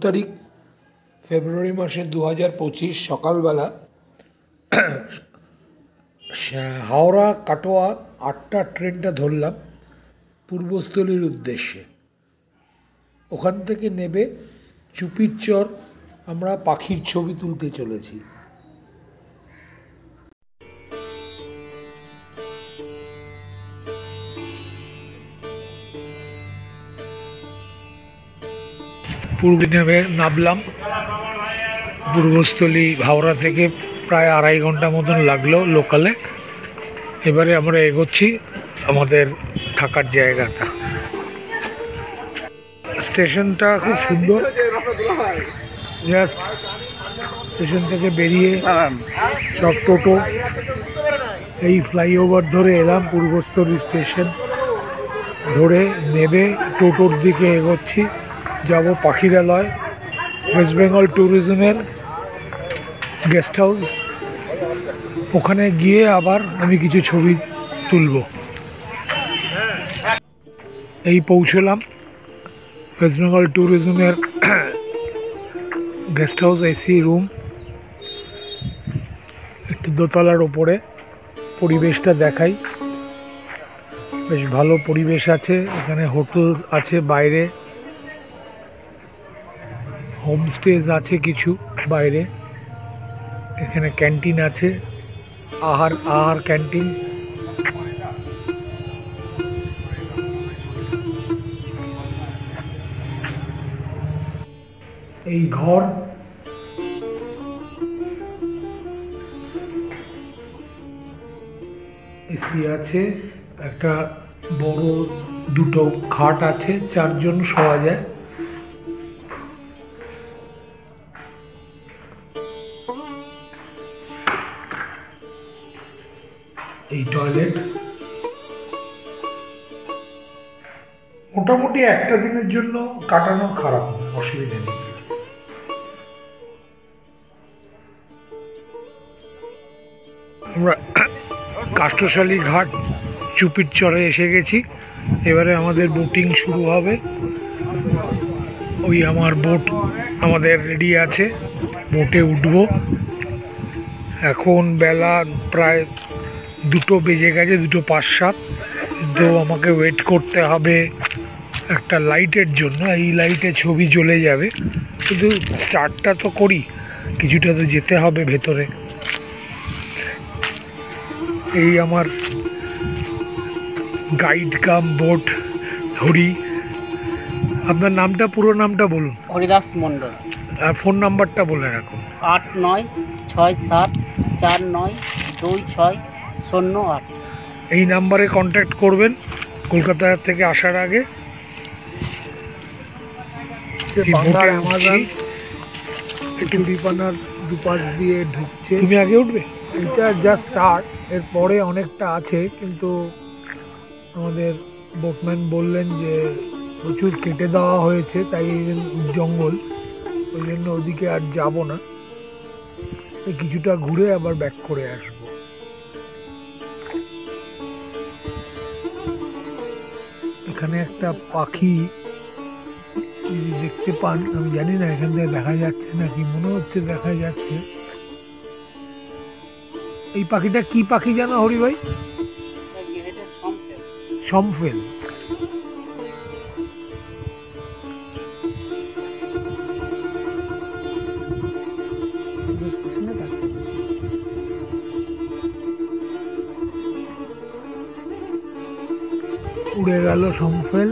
তারিখ ফেব্রুয়ারি মাসের 2025 সকালবেলা হাওড়া কাটোয়া 8টা ট্রেনটা ধরলাম পূর্বস্থলীর উদ্দেশ্যে। ওখান থেকে নেবে চুপির চর আমরা পাখির ছবি তুলতে চলেছি। পূর্বে নামলাম পূর্বস্থলী হাওড়া থেকে প্রায় 2.5 ঘন্টা মতন লাগলো লোকালে। এবারে আমরা এগোচ্ছি আমাদের থাকার জায়গাটা। স্টেশনটা খুব সুন্দর, জাস্ট স্টেশন থেকে বেরিয়ে সব টোটো এই ফ্লাইওভার ধরে এলাম, পূর্বস্থলী স্টেশন ধরে নেবে টোটোর দিকে এগোচ্ছি, যাব পাখিরালয়, ওয়েস্ট বেঙ্গল ট্যুরিজমের গেস্ট হাউস। ওখানে গিয়ে আবার আমি কিছু ছবি তুলব। এই পৌঁছলাম ওয়েস্ট বেঙ্গল ট্যুরিজমের গেস্ট হাউস, এসি রুম, একটু দোতলার ওপরে। পরিবেশটা দেখাই, বেশ ভালো পরিবেশ আছে এখানে। হোটেল আছে বাইরে, হোমস্টেজ আছে কিছু বাইরে। এখানে ক্যান্টিন আছে, আহার ক্যান্টিন। এই ঘর, এসি আছে, একটা বড় 2টো খাট আছে, 4 জন শোয়া যায়। এই টয়লেট মোটামুটি একটা দিনের জন্য কাটানো খারাপ না, অসুবিধা নেই। আমরা কাষ্ঠশালী ঘাট চুপির চরে এসে গেছি। এবারে আমাদের বোটিং শুরু হবে। ওই আমার বোট আমাদের রেডি আছে, বোটে উঠব। এখন বেলা প্রায় 2টো বেজে গেছে, 2:05। তো আমাকে ওয়েট করতে হবে একটা লাইটের জন্য। এই লাইটে ছবি জ্বলে যাবে, কিন্তু স্টার্টটা তো করি, কিছুটা তো যেতে হবে ভেতরে। এই আমার গাইড কাম বোট হরি। আপনার নামটা, পুরো নামটা বলুন। হরিদাস মণ্ডল। আর ফোন নাম্বারটা বলে রাখুন। 8967492608। এই নাম্বারে কন্ট্যাক্ট করবেন কলকাতা থেকে আসার আগে। একটু বিপানার দুপাশ দিয়ে ঢুকছে। তুমি আগে উঠবে? এটা জাস্ট স্টার্ট, এরপরে অনেকটা আছে, কিন্তু আমাদের বোটম্যান বললেন যে প্রচুর কেটে দেওয়া হয়েছে, তাই জঙ্গল, ওই জন্য ওদিকে আর যাব না, কিছুটা ঘুরে আবার ব্যাক করে আসবো। এখানে একটা পাখি যদি দেখতে পান, আমি জানি না এখান থেকে দেখা যাচ্ছে নাকি, মনে হচ্ছে দেখা যাচ্ছে। এই পাখিটা কি পাখি জানো হরি ভাই? সম্ফেল। উড়ে গেল সম্ফেল।